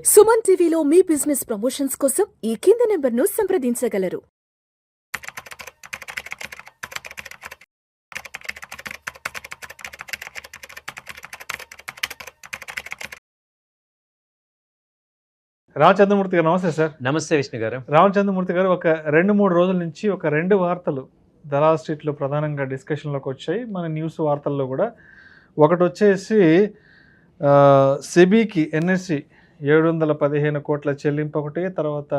సుమన్ టీవీలో మీ business promotions కోసం ఈ కింది నెంబర్ను సంప్రదించగలరు. రామచంద్రమూర్తి గారు నమస్తే సార్. నమస్తే విష్ణు గారు. రామచంద్రమూర్తి గారు ఒక 2-3 రోజుల నుంచి ఒక 2 వార్తలు దలాల్ స్ట్రీట్లో ప్రధానంగా డిస్కషన్లోకి వచ్చాయి. మన న్యూస్ వార్తల్లో కూడా ఒకటి వచ్చేసి సెబీకి ఎన్ఎస్సి 715 కోట్ల చెల్లింపు ఒకటి, తర్వాత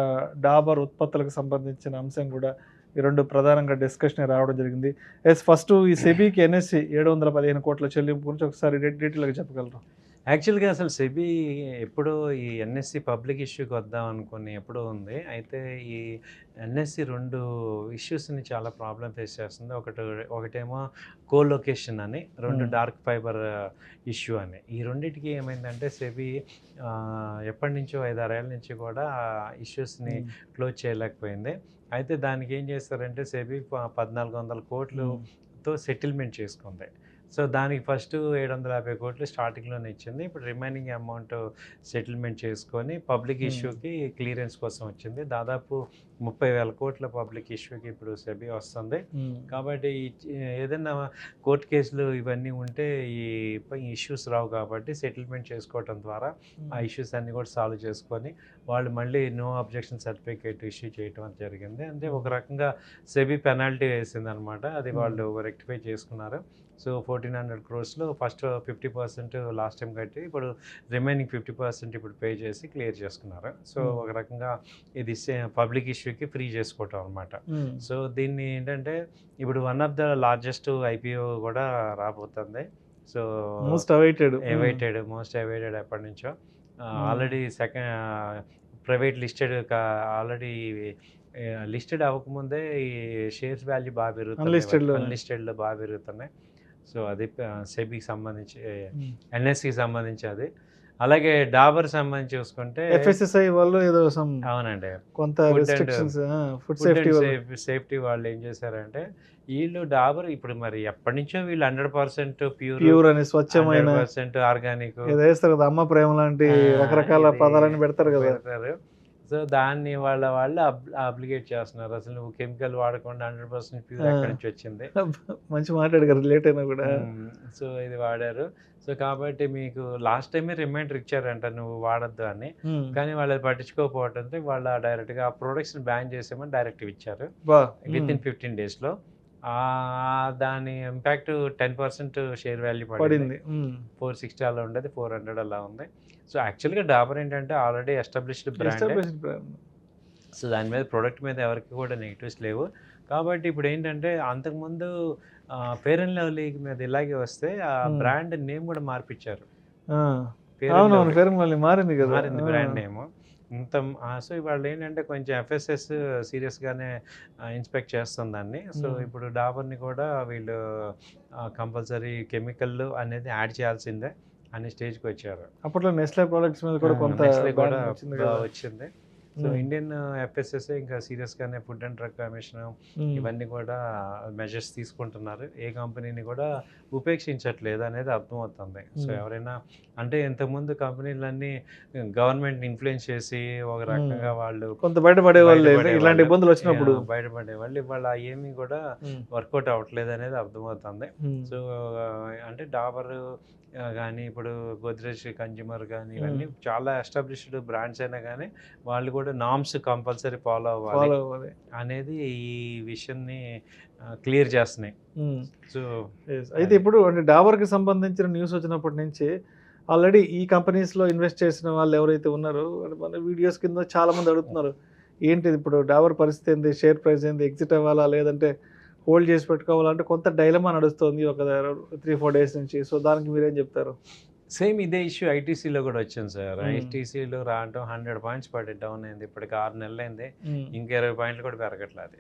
డాబర్ ఉత్పత్తులకు సంబంధించిన అంశం కూడా ఈ రెండు ప్రధానంగా డిస్కషన్ రావడం జరిగింది. ఫస్ట్ ఈ సెబీకి ఎన్ఎస్సి 715 కోట్ల చెల్లింపు గురించి ఒకసారి డీటెయిల్గా చెప్పగలరు? యాక్చువల్గా అసలు సెబీ ఎప్పుడో ఈ ఎన్ఎస్సి పబ్లిక్ ఇష్యూకి వద్దాం అనుకుని ఎప్పుడో ఉంది. అయితే ఈ ఎన్ఎస్సి 2 ఇష్యూస్ని చాలా ప్రాబ్లం ఫేస్ చేస్తుంది. ఒకటేమో కోలొకేషన్ అని, 2 డార్క్ ఫైబర్ ఇష్యూ అని. ఈ రెండింటికి ఏమైందంటే సెబీ ఎప్పటి నుంచో 5-6 ఏళ్ళ నుంచి కూడా ఇష్యూస్ని క్లోజ్ చేయలేకపోయింది. అయితే దానికి ఏం చేస్తారంటే సెబీ 1400 కోట్లతో సెటిల్మెంట్ చేసుకుంది. సో దానికి ఫస్ట్ 750 కోట్లు స్టార్టింగ్లోనే ఇచ్చింది. ఇప్పుడు రిమైనింగ్ అమౌంట్ సెటిల్మెంట్ చేసుకొని పబ్లిక్ ఇష్యూకి క్లియరెన్స్ కోసం వచ్చింది. దాదాపు 30,000 కోట్ల పబ్లిక్ ఇష్యూకి ఇప్పుడు సెబీ వస్తుంది. కాబట్టి ఏదైనా కోర్టు కేసులు ఇవన్నీ ఉంటే ఈ ఇష్యూస్ రావు కాబట్టి సెటిల్మెంట్ చేసుకోవటం ద్వారా ఆ ఇష్యూస్ అన్నీ కూడా సాల్వ్ చేసుకొని వాళ్ళు మళ్ళీ నో అబ్జెక్షన్ సర్టిఫికేట్ ఇష్యూ చేయటం జరిగింది. అంటే ఒక రకంగా సెబీ పెనాల్టీ వేసింది అనమాట. అది వాళ్ళు రెక్టిఫై చేసుకున్నారు. సో 1400 క్రోర్స్లో ఫస్ట్ 50% లాస్ట్ టైం కట్టి ఇప్పుడు రిమైనింగ్ 50% ఇప్పుడు పే చేసి క్లియర్ చేసుకున్నారు. సో ఒక రకంగా ఇది పబ్లిక్ ఇష్యూకి ఫ్రీ చేసుకోవటం అనమాట. సో దీన్ని ఏంటంటే ఇప్పుడు one of the largest IPO కూడా రాబోతుంది. సో మోస్ట్ అవైటెడ్ ఎప్పటి నుంచో already private listed already listed అవ్వకముందే ఈ షేర్స్ వాల్యూ బాగా పెరుగుతుంది, అన్లిస్టెడ్లో బాగా పెరుగుతున్నాయి. సో అది సెబీకి సంబంధించి ఎన్ఎస్సికి సంబంధించి అది. అలాగే డాబర్ సంబంధించి చూసుకుంటే ఎఫ్ఎస్ఎస్ఐ వాళ్ళు ఏదో అవునండి కొంత ఫుడ్ సేఫ్టీ వాళ్ళు ఏం చేశారంటే వీళ్ళు డాబర్ ఇప్పుడు మరి ఎప్పటి నుంచో వీళ్ళు 100% ప్యూర్ అని స్వచ్ఛమైన ఆర్గానిక్ వేస్తారు కదా, అమ్మ ప్రేమ లాంటి రకరకాల పదాలని పెడతారు కదా. సో దాన్ని వాళ్ళు అప్లికేట్ చేస్తున్నారు. అసలు నువ్వు కెమికల్ వాడకుండా 100% ప్యూర్ ఎక్కడి నుంచి వచ్చింది. మంచి మాట్లాడారు లేట్ అయినా కూడా. సో ఇది వాడారు. సో కాబట్టి మీకు లాస్ట్ టైమే రిమైండర్ ఇచ్చారంట నువ్వు వాడద్దు అని, కానీ వాళ్ళు పట్టించుకోకపోవడంతో వాళ్ళు డైరెక్ట్గా ఆ ప్రొడక్ట్స్ని బ్యాన్ చేసేమని డైరెక్టివ్ ఇచ్చారు వితిన్ 15 డేస్లో. దాని ఇంపాక్ట్ 10% షేర్ వాల్యూ పడింది. 460 అలా ఉండేది, 400 అలా ఉంది. సో యాక్చువల్గా డాబర్ ఏంటంటే ఆల్రెడీ ఎస్టాబ్లిష్డ్ బ్రాండ్. సో దాని మీద ప్రోడక్ట్ మీద ఎవరికి కూడా నెగిటివ్స్ లేవు. కాబట్టి ఇప్పుడు ఏంటంటే అంతకుముందు ఫెయిర్ అండ్ లవ్లీ మీద ఇలాగే వస్తే ఆ బ్రాండ్ నేమ్ కూడా మార్పిచ్చారు. మారింది బ్రాండ్ నేమ్ మొత్తం. సో వాళ్ళు ఏంటంటే కొంచెం ఎఫ్ఎస్ఎస్ సీరియస్గానే ఇన్స్పెక్ట్ చేస్తుంది దాన్ని. సో ఇప్పుడు డాబర్ని కూడా వీళ్ళు కంపల్సరీ కెమికల్ అనేది యాడ్ చేయాల్సిందే అనే స్టేజ్కి వచ్చారు. అప్పట్లో నెస్లే ప్రోడక్ట్స్ మీద కూడా కొంత వచ్చింది. సో ఇండియన్ ఎఫ్ఎస్ఎస్ఏ ఇంకా సీరియస్గానే ఫుడ్ అండ్ డ్రగ్ కమిషన్ ఇవన్నీ కూడా మెజర్స్ తీసుకుంటున్నారు. ఏ కంపెనీని కూడా ఉపేక్షించట్లేదు అనేది అర్థమవుతుంది. సో ఎవరైనా అంటే ఇంతకుముందు కంపెనీలన్నీ గవర్నమెంట్ ఇన్ఫ్లుయెన్స్ చేసి ఒక రకంగా వాళ్ళు కొంత బయటపడేవాళ్ళు, ఇలాంటి ఇబ్బందులు వచ్చినప్పుడు బయటపడేవాళ్ళు. ఇవాళ ఏమీ కూడా వర్కౌట్ అవ్వట్లేదు అనేది అర్థమవుతుంది. సో అంటే డాబర్ కానీ ఇప్పుడు గోద్రేజ్ కన్జ్యూమర్ కానీ ఇవన్నీ చాలా ఎస్టాబ్లిష్డ్ బ్రాండ్స్ అయినా కానీ వాళ్ళు కూడా నామ్స్ కంపల్సరీ ఫాలో అవ్వాలి అనేది ఈ విషయాన్ని క్లియర్ చేస్తున్నాయి. సో అయితే ఇప్పుడు అంటే డాబర్కి సంబంధించిన న్యూస్ వచ్చినప్పటి నుంచి ఆల్రెడీ ఈ కంపెనీస్లో ఇన్వెస్ట్ చేసిన వాళ్ళు ఎవరైతే ఉన్నారో మన వీడియోస్ కింద చాలామంది అడుగుతున్నారు, ఏంటి ఇప్పుడు డాబర్ పరిస్థితి ఏంది, షేర్ ప్రైస్ ఏంది, ఎగ్జిట్ అవ్వాలా లేదంటే హోల్డ్ చేసి పెట్టుకోవాలంటే కొంత డైలమా నడుస్తుంది ఒక 3-4 డేస్ నుంచి. సో దానికి మీరేం చెప్తారు? సేమ్ ఇదే ఇష్యూ ఐటీసీలో కూడా వచ్చింది సార్. ఐటీసీలో రావటం 100 పాయింట్స్ పడి డౌన్ అయింది. ఇప్పటికి 6 నెలలు అయింది, ఇంకా 20 పాయింట్లు కూడా పెరగట్లేదు.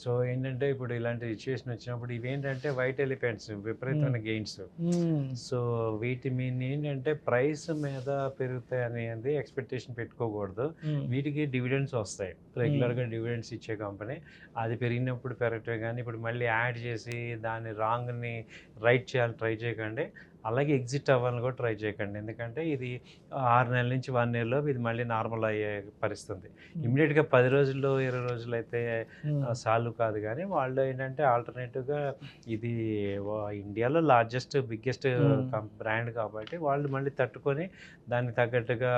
సో ఏంటంటే ఇప్పుడు ఇలాంటి సిచ్యువేషన్ వచ్చినప్పుడు ఇవేంటంటే వైట్ ఎలిఫెంట్స్, విపరీతమైన గెయిన్స్. సో వీటి మీద ఏంటంటే ప్రైస్ మీద పెరుగుతాయి అనేది ఎక్స్పెక్టేషన్ పెట్టుకోకూడదు. వీటికి డివిడెండ్స్ వస్తాయి, రెగ్యులర్గా డివిడెండ్స్ ఇచ్చే కంపెనీ. అది పెరిగినప్పుడు పెరగటమే కానీ ఇప్పుడు మళ్ళీ యాడ్ చేసి దాన్ని రాంగ్ని రైట్ చేయాలని ట్రై చేయకండి. అలాగే ఎగ్జిట్ అవ్వాలని కూడా ట్రై చేయకండి. ఎందుకంటే ఇది 6 నెలల నుంచి 1 ఇయర్‌లో ఇది మళ్ళీ నార్మల్ అయ్యే పరిస్థితి. ఇమ్మీడియట్‌గా 10 రోజుల్లో 20 రోజులు అయితే సాల్వ్ కాదు. కానీ వాళ్ళు ఏంటంటే ఆల్టర్నేటివ్గా ఇది ఇండియాలో లార్జెస్ట్ బిగ్గెస్ట్ బ్రాండ్ కాబట్టి వాళ్ళు మళ్ళీ తట్టుకొని దానికి తగ్గట్టుగా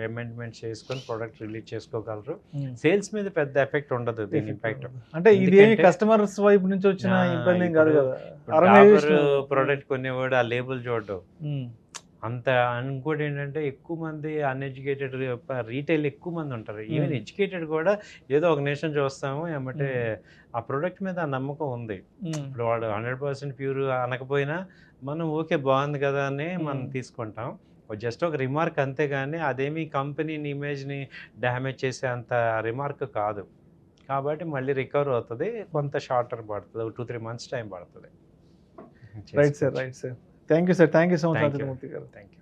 అమెండ్మెంట్స్ చేసుకొని ప్రోడక్ట్ రిలీజ్ చేసుకోగలరు. సేల్స్ మీద పెద్ద ఎఫెక్ట్ ఉండదు దీని ఇంపాక్ట్. అంటే ఇది కస్టమర్స్ వైపు నుంచి వచ్చిన ఇబ్బంది ఏం కాదు కదా. ప్రోడక్ట్ కొనేవాడు ఆ లేబుల్ చూడడం అంత. ఇంకోటి ఏంటంటే ఎక్కువ మంది అన్ఎడ్యుకేటెడ్ రీటైల్ ఎక్కువ మంది ఉంటారు. ఈవెన్ ఎడ్యుకేటెడ్ కూడా ఏదో ఒక నేషన్ చూస్తాము ఏమంటే ఆ ప్రోడక్ట్ మీద ఆ నమ్మకం ఉంది. ఇప్పుడు వాడు 100% ప్యూర్ అనకపోయినా మనం ఓకే బాగుంది కదా అని మనం తీసుకుంటాం. జస్ట్ ఒక రిమార్క్ అంతే, కానీ అదేమి కంపెనీని ఇమేజ్ని డ్యామేజ్ చేసే అంత రిమార్క్ కాదు. కాబట్టి మళ్ళీ రికవర్ అవుతుంది. కొంత షార్టర్ పడుతుంది, 2-3 మంత్స్ టైం పడుతుంది. Right sir. Thank you sir. Thank you so much thank you. Rajamurthy గారు. Thank you.